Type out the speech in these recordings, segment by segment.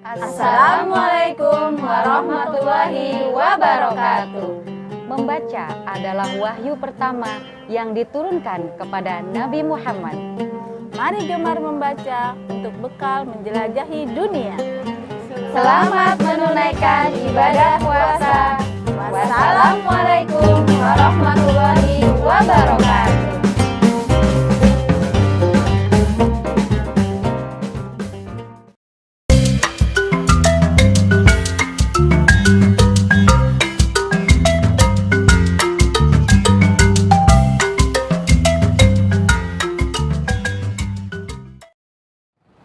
Assalamualaikum warahmatullahi wabarakatuh. Membaca adalah wahyu pertama yang diturunkan kepada Nabi Muhammad. Mari gemar membaca untuk bekal menjelajahi dunia. Selamat menunaikan ibadah puasa. Wassalamualaikum warahmatullahi wabarakatuh.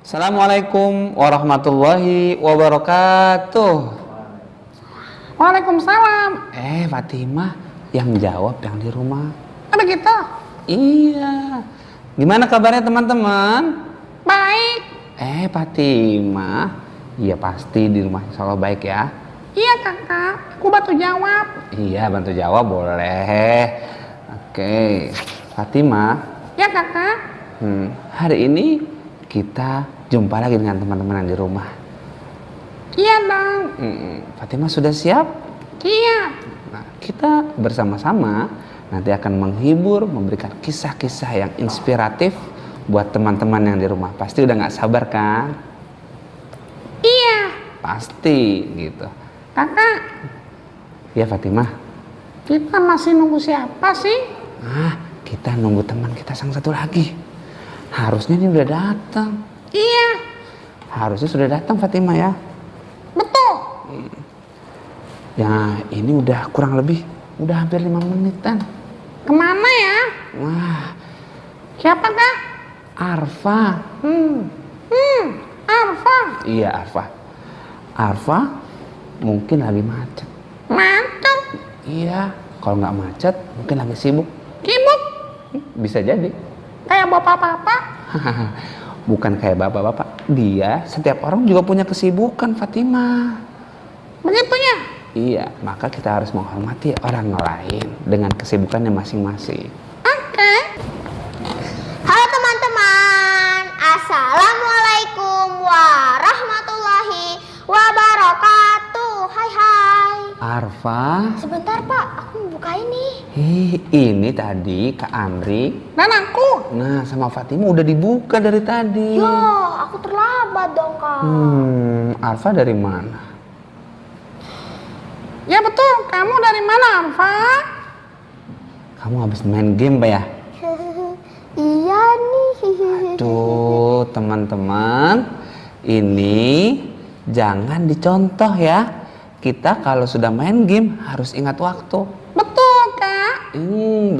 Assalamualaikum warahmatullahi wabarakatuh. Waalaikumsalam. Fatimah yang jawab yang di rumah. Begitu? Iya. Gimana kabarnya teman-teman? Baik. Fatimah. Iya pasti di rumah insyaallah baik ya. Iya kakak, aku bantu jawab. Iya bantu jawab boleh. Oke. Fatimah. Ya kakak. Hari ini kita jumpa lagi dengan teman-teman yang di rumah. Iya dong. Fatimah sudah siap? Iya. Nah, kita bersama-sama nanti akan menghibur, memberikan kisah-kisah yang inspiratif buat teman-teman yang di rumah. Pasti udah gak sabar kan? Iya. Pasti gitu. Kakak, Ya Fatimah. kita masih nunggu siapa sih? Kita nunggu teman kita yang satu lagi. Harusnya dia udah datang. Iya. Harusnya sudah datang Fatimah ya. Betul. Ya ini udah kurang lebih, udah hampir 5 menitan. Kemana ya? Wah, Siapa kak? Arfa. Arfa. Iya Arfa. Arfa mungkin lagi macet. Macet. Iya, kalau nggak macet mungkin lagi sibuk. Sibuk. Bisa jadi. Kayak bapak-bapak. Bukan kayak bapak-bapak. Dia setiap orang juga punya kesibukan Fatimah. Begitu ya? Iya, maka kita harus menghormati orang lain dengan kesibukannya masing-masing. Oke. Halo teman-teman, Assalamualaikum warahmatullahi wabarakatuh. Hai. Arfa. Sebentar Pak, aku mau buka ini. Ini tadi Kak Amri. Dan aku. Nah, sama Fatimah udah dibuka dari tadi. Yo, aku terlambat dong Kak. Arfa dari mana? Ya betul, kamu dari mana Arfa? Kamu habis main game, Pak ya? Iya nih. Tuh, teman-teman, ini jangan dicontoh ya. Kita kalau sudah main game harus ingat waktu. Betul kak.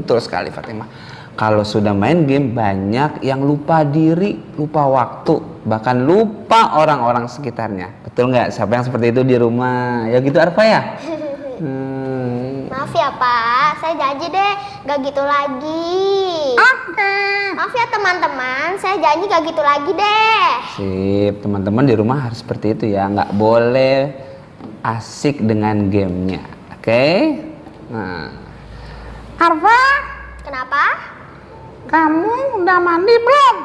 Betul sekali Fatimah. Kalau sudah main game banyak yang lupa diri, lupa waktu, bahkan lupa orang-orang sekitarnya. Betul nggak? Siapa yang seperti itu di rumah? Ya gitu Arfa ya? Maaf ya Pak, saya janji deh gak gitu lagi. Oke. Maaf ya teman-teman, saya janji gak gitu lagi deh. Sip, teman-teman di rumah harus seperti itu ya. Nggak boleh asik dengan gamenya. Oke? Nah. Arfa, Kenapa? kamu udah mandi belum?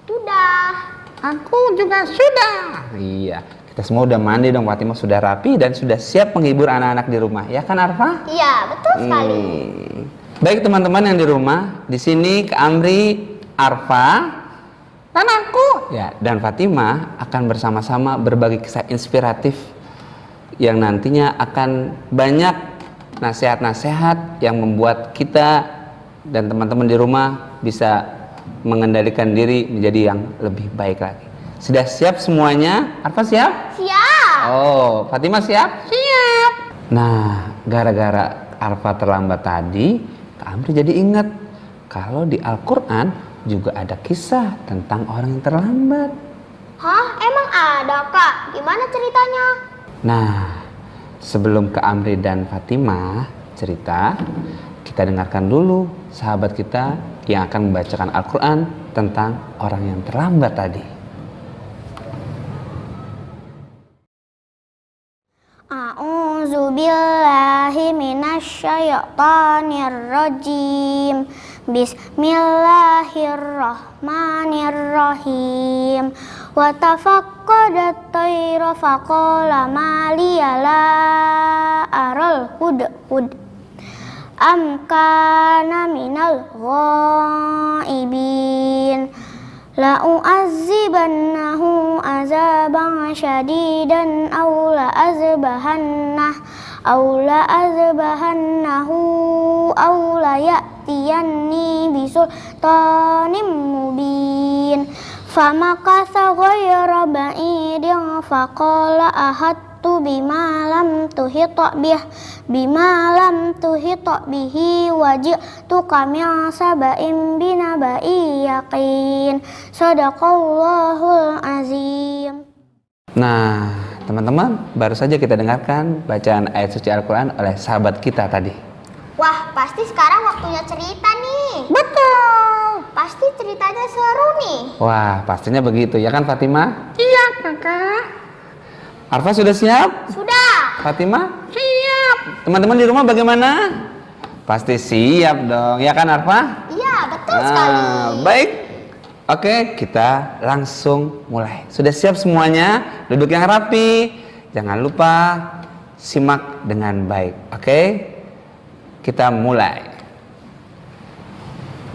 Sudah. Aku juga sudah. Iya, kita semua udah mandi dong, Fatimah sudah rapi dan sudah siap menghibur anak-anak di rumah. Ya kan Arfa? Iya, betul sekali. Baik teman-teman yang di rumah, di sini Kak Amri, Arfa, Dan aku. ya dan Fatimah akan bersama-sama berbagi kisah inspiratif yang nantinya akan banyak nasihat-nasihat yang membuat kita dan teman-teman di rumah bisa mengendalikan diri menjadi yang lebih baik lagi. Sudah siap semuanya? Arfa siap? Siap. Oh, Fatimah siap? Siap. Nah, gara-gara Arfa terlambat tadi, Kak Amri jadi ingat kalau di Al-Quran juga ada kisah tentang orang yang terlambat. Hah? Emang ada Kak? Gimana ceritanya? Nah, sebelum Kak Amri dan Fatimah cerita, kita dengarkan dulu sahabat kita yang akan membacakan Al-Quran tentang orang yang terlambat tadi. A'udzu billahi minasyaitonir rajim. Bismillahirrahmanirrahim. Wa tafaqqadat tayra faqala ma liya la aral hudhud am kana minal ghaibin la u'azzibannahu azaban syadidan aw la azbahannahu aw la ya'tiyanni bisultanim mubin famakatha ghayra ba'idin faqala ahattu bima lam tuhit bihi waji'tuka min saba'in binaba'in yaqin sadaqallahul azim. Nah, teman-teman, baru saja kita dengarkan bacaan ayat suci Al-Quran oleh sahabat kita tadi. Wah, pasti sekarang waktunya cerita nih. Betul. Pasti ceritanya seru nih. Wah, pastinya begitu ya kan Fatimah? Iya, Kakak. Arfa sudah siap? Sudah. Fatimah? Siap. Teman-teman di rumah bagaimana? Pasti siap dong, ya kan Arfa? Iya, betul sekali. Baik. Oke, kita langsung mulai. Sudah siap semuanya? Duduk yang rapi. Jangan lupa simak dengan baik. Oke? Kita mulai.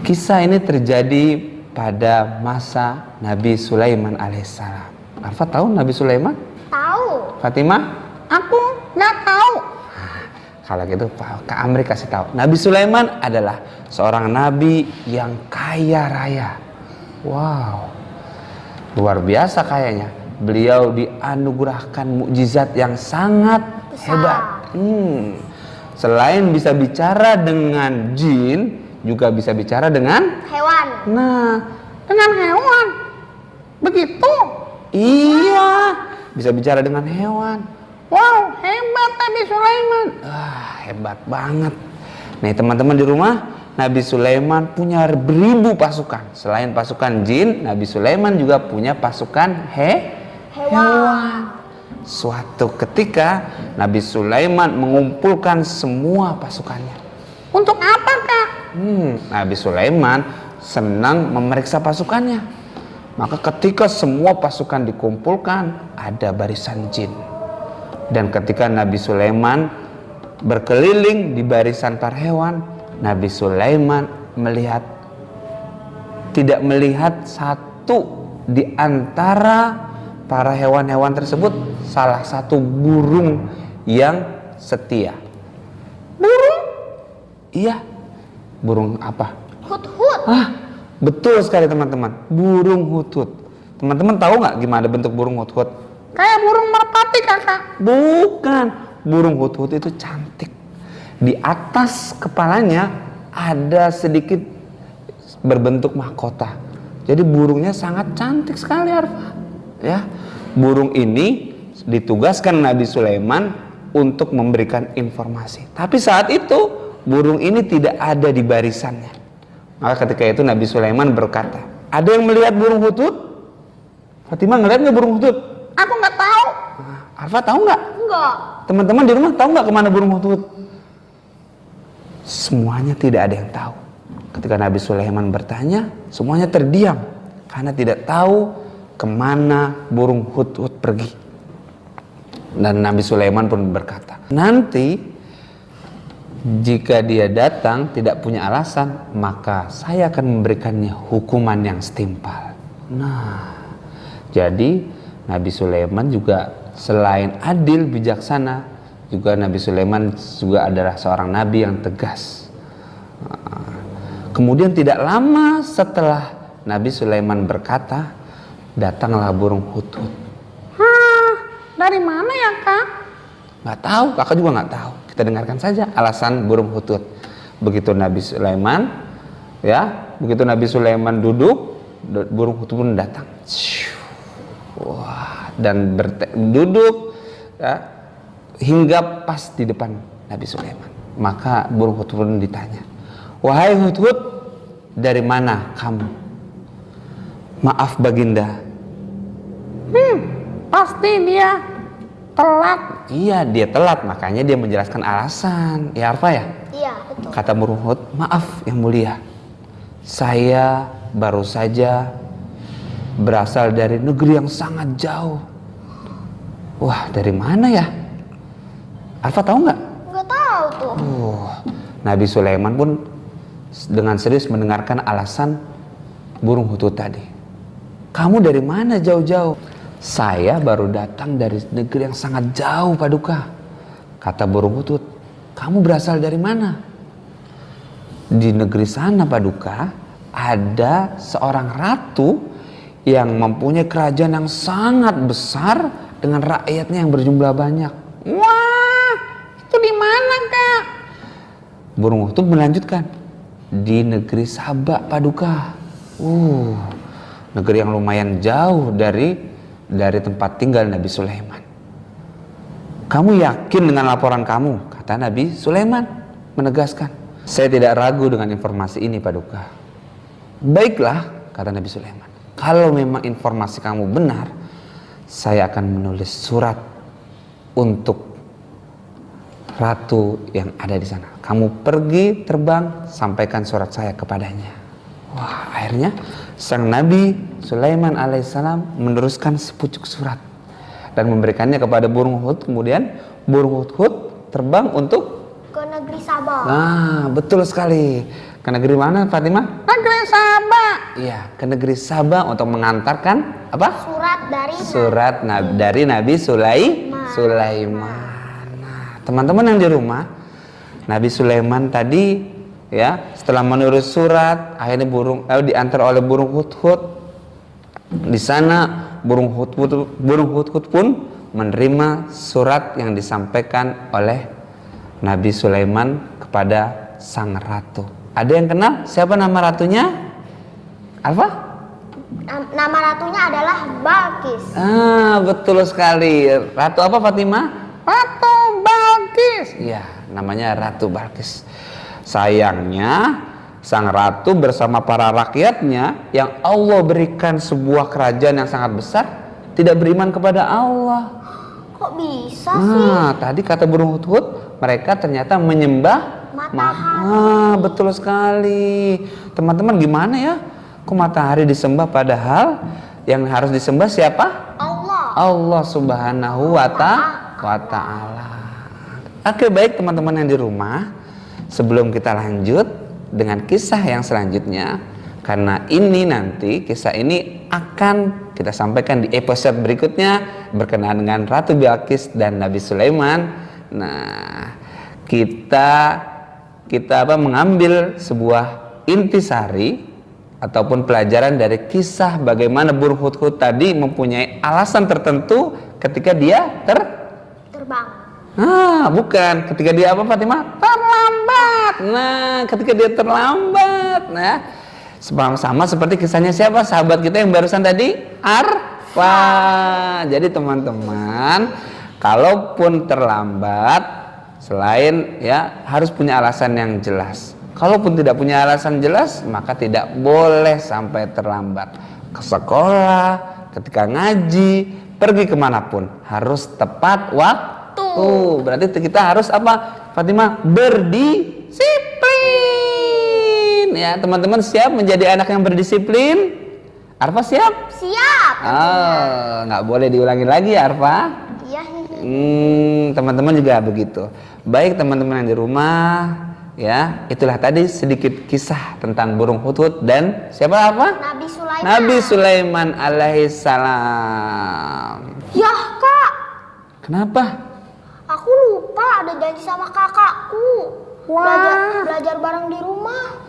Kisah ini terjadi pada masa Nabi Sulaiman alaihissalam. Arfa tahu Nabi Sulaiman? Tahu. Fatimah? Aku nggak tahu. Kalau gitu Kak Amri kasih tahu. Nabi Sulaiman adalah seorang nabi yang kaya raya. Wow, luar biasa kayanya. Beliau dianugerahkan mukjizat yang sangat hebat. Selain bisa bicara dengan jin, juga bisa bicara dengan Hewan. nah, Dengan hewan. Begitu. iya, bisa bicara dengan hewan. Wow, hebat Nabi Sulaiman. Hebat banget. Nih teman-teman di rumah, Nabi Sulaiman punya beribu pasukan. Selain pasukan jin, Nabi Sulaiman juga punya pasukan hewan. Suatu ketika Nabi Sulaiman mengumpulkan semua pasukannya. Untuk apa, Kak? Nabi Sulaiman senang memeriksa pasukannya. Maka ketika semua pasukan dikumpulkan, ada barisan jin. Dan ketika Nabi Sulaiman berkeliling di barisan para hewan, Nabi Sulaiman tidak melihat satu di antara para hewan-hewan tersebut salah satu burung yang setia. Burung? Iya. Burung apa? Hut-hut. Betul sekali teman-teman. Burung hut-hut. Teman-teman tahu nggak gimana bentuk burung hut-hut? Kayak burung merpati, Kakak. Bukan. Burung hut-hut itu cantik. Di atas kepalanya ada sedikit berbentuk mahkota. Jadi burungnya sangat cantik sekali, Arfa. Ya. Burung ini ditugaskan Nabi Sulaiman untuk memberikan informasi. Tapi saat itu burung ini tidak ada di barisannya. Maka ketika itu Nabi Sulaiman berkata, ada yang melihat burung hut-hut? Fatimah ngeliat nggak burung hut-hut? Aku nggak tahu. Arfa tahu nggak? Enggak. Teman-teman di rumah tahu nggak kemana burung hut-hut? Semuanya tidak ada yang tahu. Ketika Nabi Sulaiman bertanya, semuanya terdiam karena tidak tahu kemana burung hut-hut pergi. Dan Nabi Sulaiman pun berkata, nanti jika dia datang tidak punya alasan, maka saya akan memberikannya hukuman yang setimpal. Nah, jadi Nabi Sulaiman juga selain adil bijaksana, juga Nabi Sulaiman juga adalah seorang nabi yang tegas. Kemudian tidak lama setelah Nabi Sulaiman berkata, datanglah burung hut-hut. Dari mana ya, Kak? Nggak tahu, kakak juga nggak tahu. Kita dengarkan saja alasan burung hut-hut. Begitu Nabi Sulaiman, begitu Nabi Sulaiman duduk, burung hut-hut pun datang. Wah, dan duduk hingga pas di depan Nabi Sulaiman. Maka burung hut-hut pun ditanya, wahai hut-hut, dari mana kamu? Maaf baginda. Pasti dia telat. Iya, dia telat, makanya dia menjelaskan alasan. Ya Arfa ya? Iya, betul. Kata burung hut, maaf yang mulia, saya baru saja berasal dari negeri yang sangat jauh. Wah, dari mana ya? Alfa tahu nggak? Nggak tahu tuh. Nabi Sulaiman pun dengan serius mendengarkan alasan burung hutut tadi. Kamu dari mana jauh-jauh? Saya baru datang dari negeri yang sangat jauh, Paduka. Kata burung hutut. Kamu berasal dari mana? Di negeri sana, Paduka, ada seorang ratu yang mempunyai kerajaan yang sangat besar dengan rakyatnya yang berjumlah banyak. Wah, itu di mana, Kak? Burung hutut melanjutkan. Di negeri Saba, Paduka. Negeri yang lumayan jauh dari tempat tinggal Nabi Sulaiman. Kamu yakin dengan laporan kamu? Kata Nabi Sulaiman menegaskan. Saya tidak ragu dengan informasi ini, Paduka. Baiklah, kata Nabi Sulaiman. Kalau memang informasi kamu benar, saya akan menulis surat untuk ratu yang ada di sana. Kamu pergi terbang, sampaikan surat saya kepadanya. Wah, akhirnya sang Nabi Sulaiman alaihissalam meneruskan sepucuk surat dan memberikannya kepada burung hut. Kemudian burung hut terbang untuk Ke negeri Sabah. Nah, betul sekali. Ke negeri mana, Fatimah? Negeri Sabah. Iya, ke negeri Sabah untuk mengantarkan apa? Surat Dari Nabi Sulaiman. Nah, teman-teman yang di rumah, Nabi Sulaiman tadi ya, setelah menulis surat, akhirnya diantar oleh burung hut-hut. Di sana burung hut-hut pun menerima surat yang disampaikan oleh Nabi Sulaiman kepada sang ratu. Ada yang kenal siapa nama ratunya? Alfa? Nama ratunya adalah Balkis. Betul sekali. Ratu apa, Fatimah? Ratu Balkis. Iya, namanya Ratu Balkis. Sayangnya sang ratu bersama para rakyatnya yang Allah berikan sebuah kerajaan yang sangat besar tidak beriman kepada Allah. Kok bisa sih? Tadi kata burung hut-hut, mereka ternyata menyembah Matahari. Betul sekali. Teman-teman, gimana ya? Kok matahari disembah padahal yang harus disembah siapa? Allah Subhanahu wa ta'ala. Oke, baik teman-teman yang di rumah. Sebelum kita lanjut dengan kisah yang selanjutnya, karena ini nanti kisah ini akan kita sampaikan di episode berikutnya berkenaan dengan Ratu Balkis dan Nabi Sulaiman. Nah, kita mengambil sebuah intisari ataupun pelajaran dari kisah bagaimana burung hut-hut tadi mempunyai alasan tertentu ketika dia terbang. Bukan. Ketika dia apa, Fatimah? Terlambat. Nah, ketika dia terlambat. Nah, sama seperti kisahnya siapa? Sahabat kita yang barusan tadi? Arfa. Jadi teman-teman, kalaupun terlambat, selain ya harus punya alasan yang jelas. Kalaupun tidak punya alasan jelas, maka tidak boleh sampai terlambat. Ke sekolah, ketika ngaji, pergi kemanapun, harus tepat waktu. Berarti kita harus apa, Fatimah? Berdisiplin. Ya, teman-teman siap menjadi anak yang berdisiplin? Arfa siap? Siap. Nggak boleh diulangi lagi ya, Arfa? Iya. Teman-teman juga begitu. Baik teman-teman yang di rumah, ya, itulah tadi sedikit kisah tentang burung hut-hut dan siapa apa? Nabi Sulaiman alaihissalam. Ya, Kak. Kenapa? Aku lupa ada janji sama kakakku. Belajar bareng di rumah.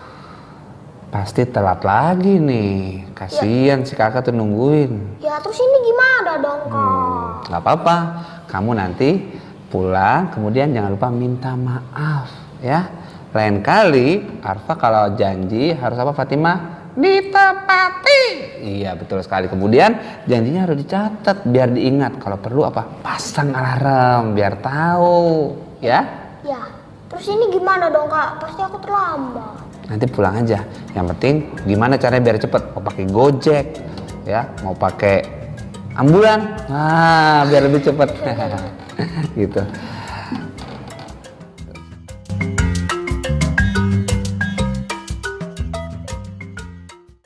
Pasti telat lagi nih. Kasihan si kakak tuh nungguin. Ya, terus ini gimana dong, Kak? Gak apa-apa. Kamu nanti pulang, kemudian jangan lupa minta maaf, ya. Lain kali, Arfa kalau janji harus apa, Fatimah? Ditepati. Iya, betul sekali. Kemudian janjinya harus dicatat biar diingat. Kalau perlu apa? Pasang alarm biar tahu, ya. Ya. Terus ini gimana dong, Kak? Pasti aku terlambat. Nanti pulang aja. Yang penting gimana caranya biar cepet? Mau pakai Gojek, ya? Mau pakai ambulan? Biar lebih cepet. Gitu.